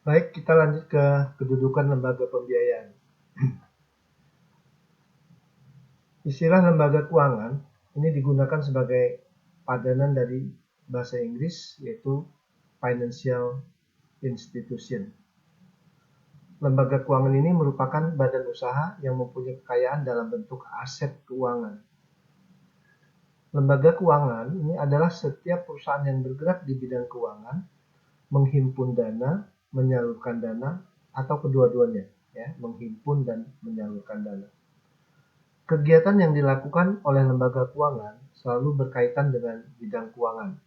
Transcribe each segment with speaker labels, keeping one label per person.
Speaker 1: Baik, kita lanjut ke kedudukan lembaga pembiayaan. Istilah lembaga keuangan ini digunakan sebagai padanan dari bahasa Inggris yaitu financial institution. Lembaga keuangan ini merupakan badan usaha yang mempunyai kekayaan dalam bentuk aset keuangan. Lembaga keuangan ini adalah setiap perusahaan yang bergerak di bidang keuangan, menghimpun dana, menyalurkan dana, atau kedua-duanya, ya, menghimpun dan menyalurkan dana. Kegiatan yang dilakukan oleh lembaga keuangan selalu berkaitan dengan bidang keuangan.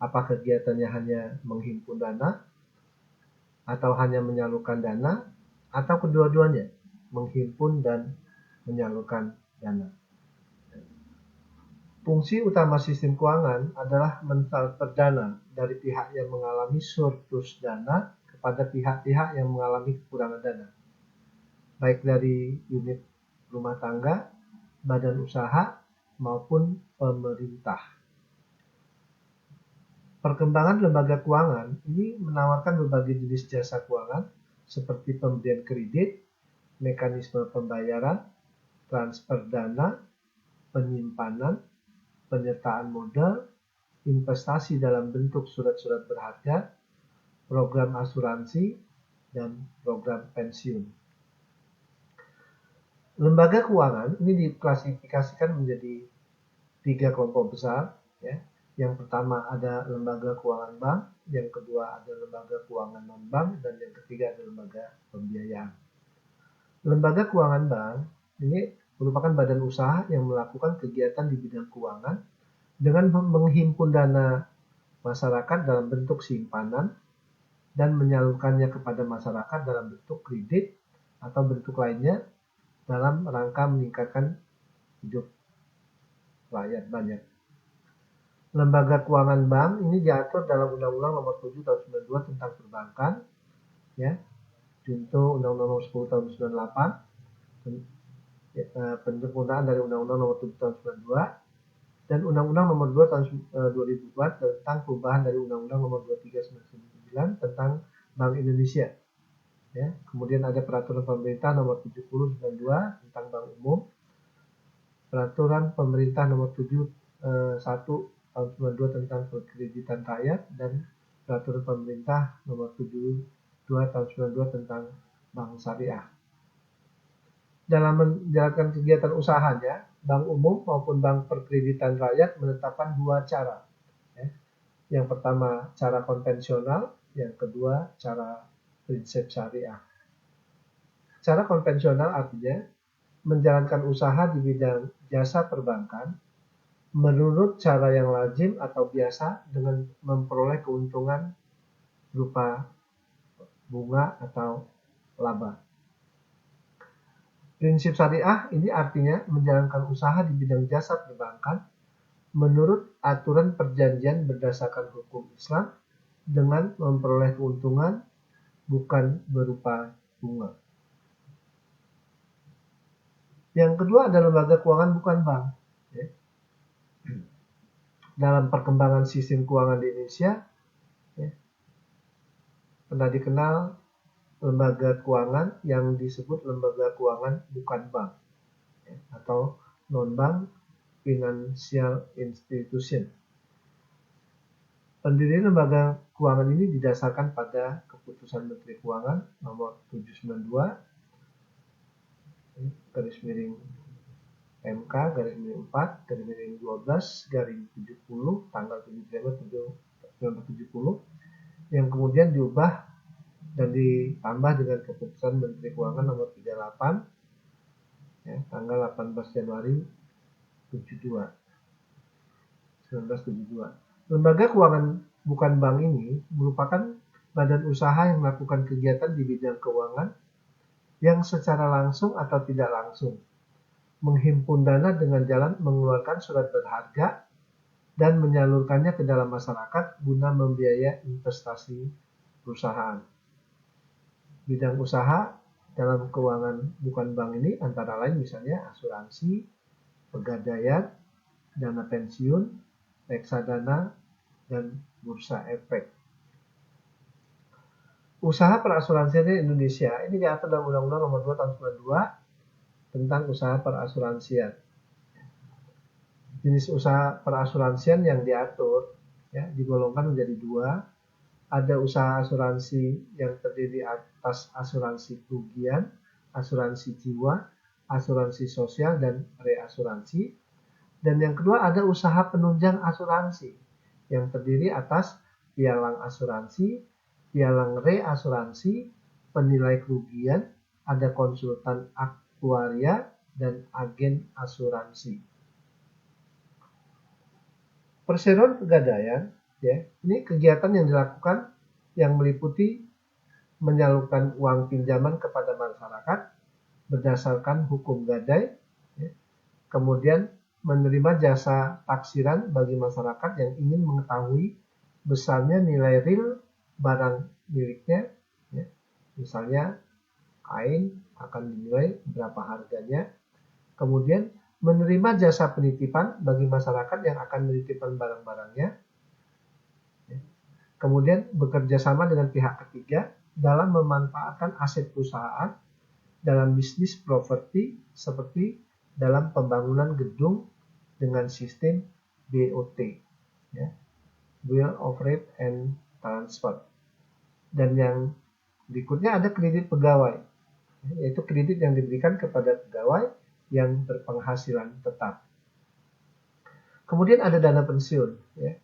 Speaker 1: Apa kegiatannya hanya menghimpun dana, atau hanya menyalurkan dana, atau kedua-duanya, menghimpun dan menyalurkan dana. Fungsi utama sistem keuangan adalah mentransfer dana dari pihak yang mengalami surplus dana kepada pihak-pihak yang mengalami kekurangan dana, baik dari unit rumah tangga, badan usaha, maupun pemerintah. Perkembangan lembaga keuangan ini menawarkan berbagai jenis jasa keuangan seperti pemberian kredit, mekanisme pembayaran, transfer dana, penyimpanan, penyertaan modal, investasi dalam bentuk surat-surat berharga, program asuransi, dan program pensiun. Lembaga keuangan ini diklasifikasikan menjadi 3 kelompok besar, ya. Yang pertama ada lembaga keuangan bank, yang kedua ada lembaga keuangan non-bank, dan yang ketiga ada lembaga pembiayaan. Lembaga keuangan bank ini merupakan badan usaha yang melakukan kegiatan di bidang keuangan dengan menghimpun dana masyarakat dalam bentuk simpanan dan menyalurkannya kepada masyarakat dalam bentuk kredit atau bentuk lainnya dalam rangka meningkatkan hidup rakyat banyak. Lembaga keuangan bank ini diatur dalam Undang-Undang Nomor 7 Tahun 92 tentang perbankan, ya, junto Undang-Undang Nomor 10 Tahun 98, penyempurnaan dari Undang-Undang Nomor 7 Tahun 92, dan Undang-Undang Nomor 2 Tahun 2004 tentang perubahan dari Undang-Undang Nomor 23 Tahun 1999 tentang Bank Indonesia. Ya, kemudian ada Peraturan Pemerintah Nomor 70/92 tentang Bank Umum, Peraturan Pemerintah Nomor 71 Tahun 92 tentang Perkreditan Rakyat, dan Peraturan Pemerintah Nomor 72 Tahun 92 tentang Bank Syariah. Dalam menjalankan kegiatan usahanya, Bank Umum maupun Bank Perkreditan Rakyat menetapkan 2 cara. Ya. Yang pertama cara konvensional, yang kedua cara prinsip syariah. Cara konvensional artinya menjalankan usaha di bidang jasa perbankan menurut cara yang lazim atau biasa dengan memperoleh keuntungan berupa bunga atau laba. Prinsip syariah ini artinya menjalankan usaha di bidang jasa perbankan menurut aturan perjanjian berdasarkan hukum Islam dengan memperoleh keuntungan bukan berupa bunga. Yang kedua adalah lembaga keuangan bukan bank. Dalam perkembangan sistem keuangan di Indonesia, pernah dikenal lembaga keuangan yang disebut lembaga keuangan bukan bank, atau non-bank financial institution. Pendirian lembaga keuangan ini didasarkan pada Keputusan Menteri Keuangan Nomor 792 garis miring MK garis miring 4 garis miring 12 garis 70 tanggal 7 Desember 1970 yang kemudian diubah dan ditambah dengan Keputusan Menteri Keuangan Nomor 38 ya, tanggal 18 Januari 1972. Lembaga keuangan bukan bank ini merupakan badan usaha yang melakukan kegiatan di bidang keuangan yang secara langsung atau tidak langsung menghimpun dana dengan jalan mengeluarkan surat berharga dan menyalurkannya ke dalam masyarakat guna membiayai investasi perusahaan. Bidang usaha dalam keuangan bukan bank ini antara lain misalnya asuransi, pegadaian, dana pensiun, reksadana, dan bursa efek. Usaha perasuransian di Indonesia ini diatur dalam Undang-Undang Nomor 2 Tahun 92 tentang usaha perasuransian. Jenis usaha perasuransian yang diatur ya, digolongkan menjadi dua. Ada usaha asuransi yang terdiri atas asuransi kerugian, asuransi jiwa, asuransi sosial, dan reasuransi. Dan yang kedua ada usaha penunjang asuransi yang terdiri atas pialang asuransi, pialang reasuransi, penilai kerugian, ada konsultan aktuaria, dan agen asuransi. Perseroan pegadaian, ya, ini kegiatan yang dilakukan yang meliputi menyalurkan uang pinjaman kepada masyarakat berdasarkan hukum gadai, ya, kemudian menerima jasa taksiran bagi masyarakat yang ingin mengetahui besarnya nilai real barang miliknya, ya, misalnya kain akan dinilai berapa harganya, kemudian menerima jasa penitipan bagi masyarakat yang akan menitipkan barang-barangnya, kemudian bekerja sama dengan pihak ketiga dalam memanfaatkan aset perusahaan dalam bisnis properti seperti dalam pembangunan gedung dengan sistem BOT, ya, Bill of Rate and Transfer. Dan yang berikutnya ada kredit pegawai, yaitu kredit yang diberikan kepada pegawai yang berpenghasilan tetap. Kemudian ada dana pensiun, ya.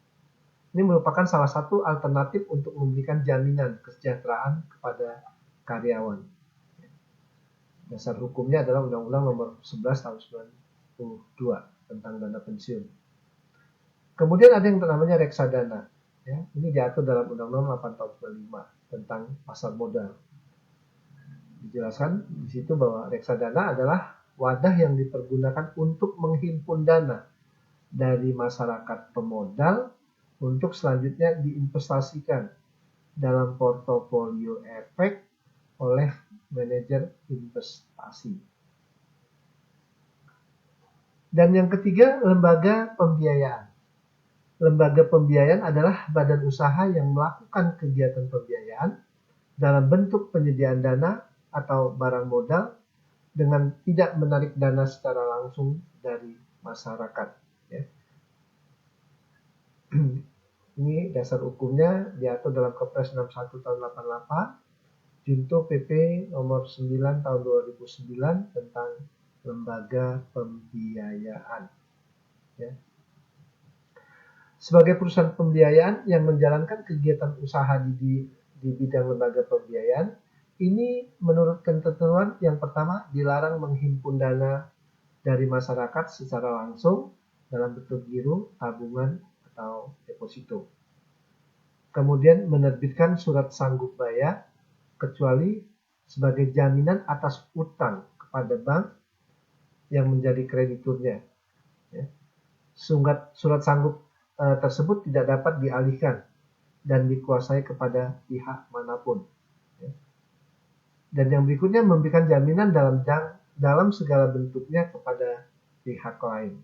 Speaker 1: Ini merupakan salah satu alternatif untuk memberikan jaminan kesejahteraan kepada karyawan. Dasar hukumnya adalah Undang-Undang Nomor 11 Tahun 92 tentang dana pensiun. Kemudian ada yang namanya reksadana, ya. Ini diatur dalam Undang-Undang 8 Tahun 95 tentang pasar modal. Dijelaskan di situ bahwa reksadana adalah wadah yang dipergunakan untuk menghimpun dana dari masyarakat pemodal untuk selanjutnya diinvestasikan dalam portofolio efek oleh manajer investasi. Dan yang ketiga, lembaga pembiayaan. Lembaga pembiayaan adalah badan usaha yang melakukan kegiatan pembiayaan dalam bentuk penyediaan dana atau barang modal dengan tidak menarik dana secara langsung dari masyarakat, ya. Ini dasar hukumnya diatur dalam Kepres 61 tahun 88, Junto PP nomor 9 tahun 2009 tentang lembaga pembiayaan, ya. Sebagai perusahaan pembiayaan yang menjalankan kegiatan usaha di bidang lembaga pembiayaan, ini menurut ketentuan yang pertama dilarang menghimpun dana dari masyarakat secara langsung dalam bentuk giro, tabungan, atau deposito. Kemudian menerbitkan surat sanggup bayar kecuali sebagai jaminan atas utang kepada bank yang menjadi krediturnya, ya. Surat sanggup tersebut tidak dapat dialihkan dan dikuasai kepada pihak manapun, ya. Dan yang berikutnya memberikan jaminan dalam segala bentuknya kepada pihak lain.